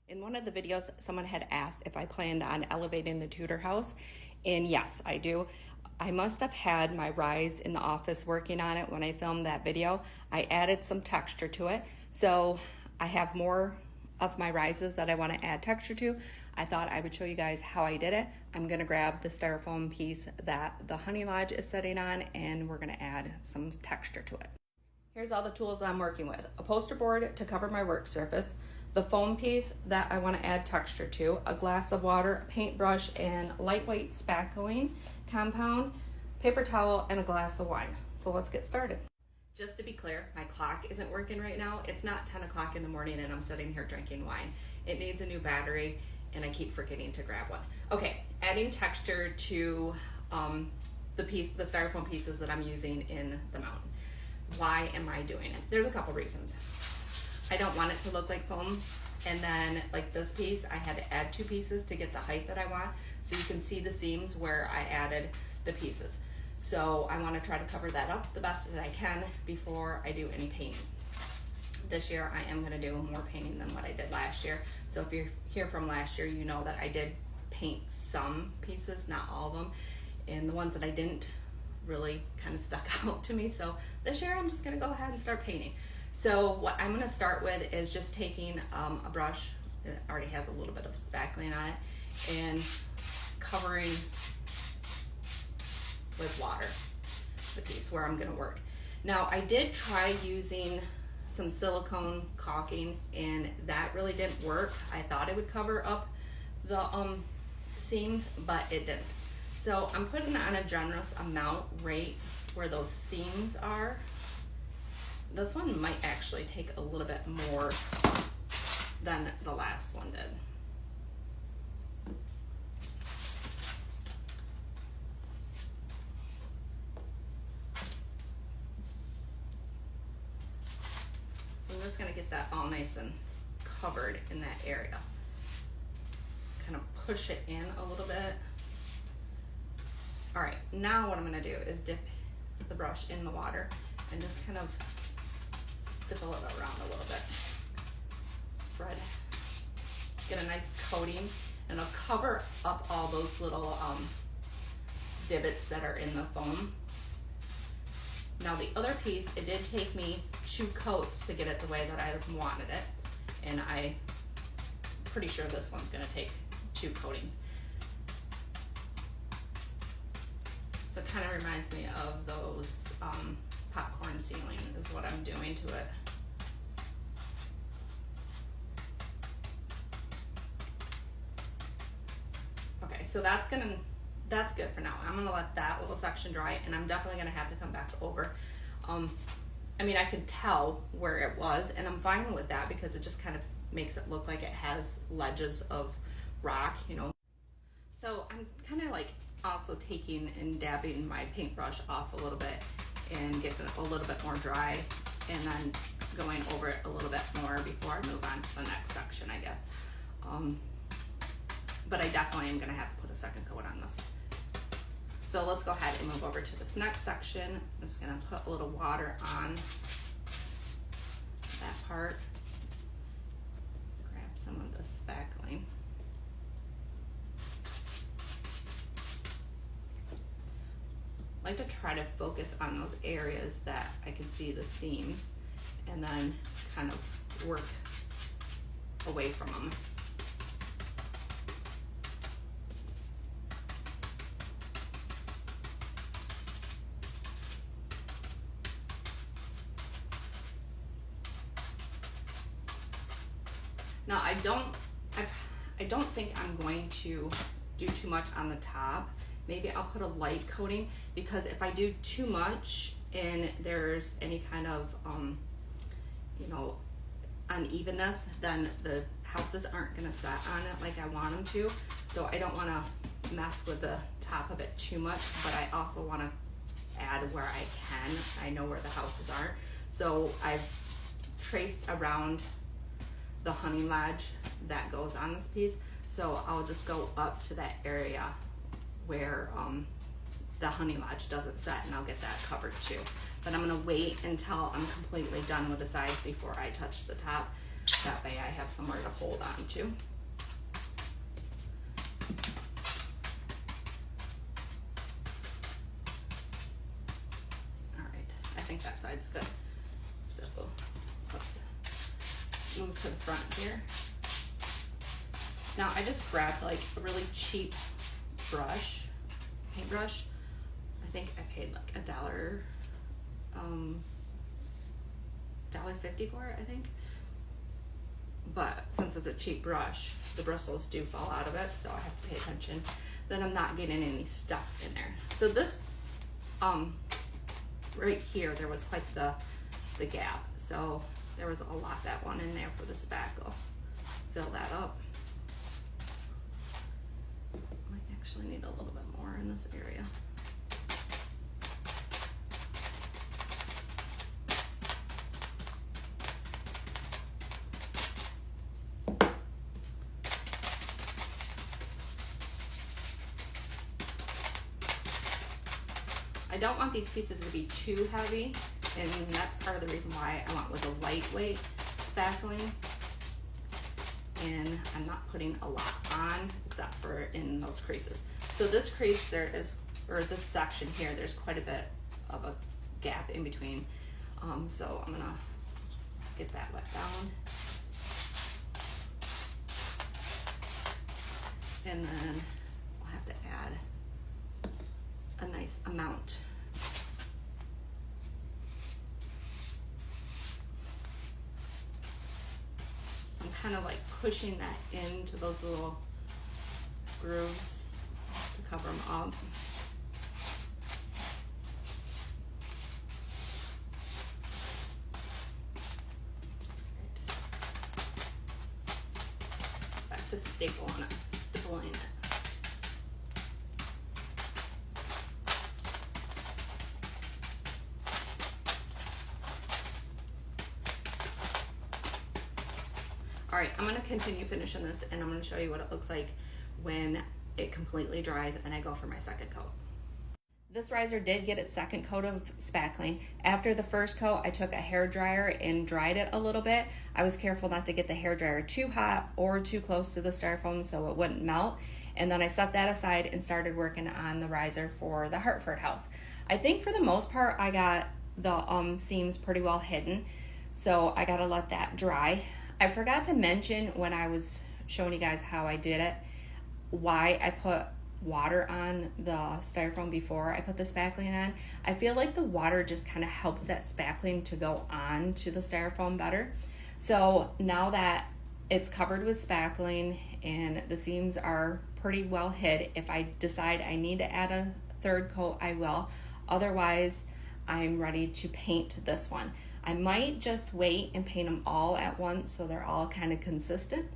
In one of the videos, someone had asked if I planned on elevating the Tudor house, and yes, I do. I must have had my rise in the office working on it when I filmed that video. I added some texture to it, so I have more of my rises that I want to add texture to. I thought I would show you guys how I did it. I'm gonna grab the styrofoam piece that the honey lodge is sitting on, and we're gonna add some texture to it. Here's all the tools I'm working with. A poster board to cover my work surface, the foam piece that I want to add texture to, a glass of water, a paintbrush, and lightweight spackling compound, paper towel, and a glass of wine. So let's get started. Just to be clear, my clock isn't working right now. It's not 10 o'clock in the morning and I'm sitting here drinking wine. It needs a new battery and I keep forgetting to grab one. Okay, adding texture to the styrofoam pieces that I'm using in the mountain. Why am I doing it? There's a couple reasons. I don't want it to look like foam, and then like this piece, I had to add 2 pieces to get the height that I want, so you can see the seams where I added the pieces. So I want to try to cover that up the best that I can before I do any painting. This year I am going to do more painting than what I did last year. So if you're here from last year, you know that I did paint some pieces, not all of them, and the ones that I didn't really kind of stuck out to me. So this year I'm just going to go ahead and start painting. So what I'm going to start with is just taking a brush that already has a little bit of spackling on it and covering with water the piece where I'm going to work. Now I did try using some silicone caulking and that really didn't work. I thought it would cover up the seams, but it didn't. So I'm putting on a generous amount right where those seams are. This one might actually take a little bit more than the last one did. So I'm just gonna get that all nice and covered in that area. Kind of push it in a little bit. All right, now what I'm gonna do is dip the brush in the water and just kind of stipple it around a little bit. Spread, get a nice coating, and it'll cover up all those little divots that are in the foam. Now the other piece, it did take me 2 coats to get it the way that I wanted it, and I'm pretty sure this one's gonna take 2 coatings. So it kind of reminds me of those popcorn ceiling is what I'm doing to it. Okay, so that's good for now. I'm gonna let that little section dry, and I'm definitely gonna have to come back over. I mean, I could tell where it was, and I'm fine with that because it just kind of makes it look like it has ledges of rock, you know. So I'm kind of like also taking and dabbing my paintbrush off a little bit and getting it a little bit more dry, and then going over it a little bit more before I move on to the next section, I guess. But I definitely am gonna have to put a second coat on this. So let's go ahead and move over to this next section. I'm just gonna put a little water on that part. Grab some of the spackling. I like to try to focus on those areas that I can see the seams and then kind of work away from them. Now I don't think I'm going to do too much on the top. Maybe I'll put a light coating, because if I do too much and there's any kind of you know, unevenness, then the houses aren't gonna set on it like I want them to. So I don't wanna mess with the top of it too much, but I also wanna add where I can. I know where the houses are. So I've traced around the honey lodge that goes on this piece. So I'll just go up to that area where the honey lodge doesn't set, and I'll get that covered too. But I'm gonna wait until I'm completely done with the sides before I touch the top. That way I have somewhere to hold on to. All right, I think that side's good. So let's move to the front here. Now I just grabbed like a really cheap brush, paintbrush. I think I paid like $1.50 for it, I think. But since it's a cheap brush, the bristles do fall out of it, so I have to pay attention that I'm not getting any stuff in there. So this, right here, there was quite the gap. So there was a lot that went in there for the spackle. Fill that up. Might actually need a little bit more in this area. I don't want these pieces to be too heavy, and that's part of the reason why I went with a lightweight spackling. And I'm not putting a lot on, except for in those creases. So this crease there is, or this section here, there's quite a bit of a gap in between. So I'm gonna get that wet down. And then we'll have to add a nice amount. So I'm kind of like pushing that into those little grooves to cover them up. Back to stapling it. All right, I'm gonna continue finishing this, and I'm gonna show you what it looks like when it completely dries and I go for my second coat. This riser did get its second coat of spackling. After the first coat, I took a hair dryer and dried it a little bit. I was careful not to get the hair dryer too hot or too close to the styrofoam so it wouldn't melt. And then I set that aside and started working on the riser for the Hartford house. I think for the most part, I got the seams pretty well hidden, so I gotta let that dry. I forgot to mention when I was showing you guys how I did it, why I put water on the styrofoam before I put the spackling on. I feel like the water just kind of helps that spackling to go on to the styrofoam better. So now that it's covered with spackling and the seams are pretty well hid, if I decide I need to add a third coat, I will. Otherwise, I'm ready to paint this one. I might just wait and paint them all at once so they're all kind of consistent.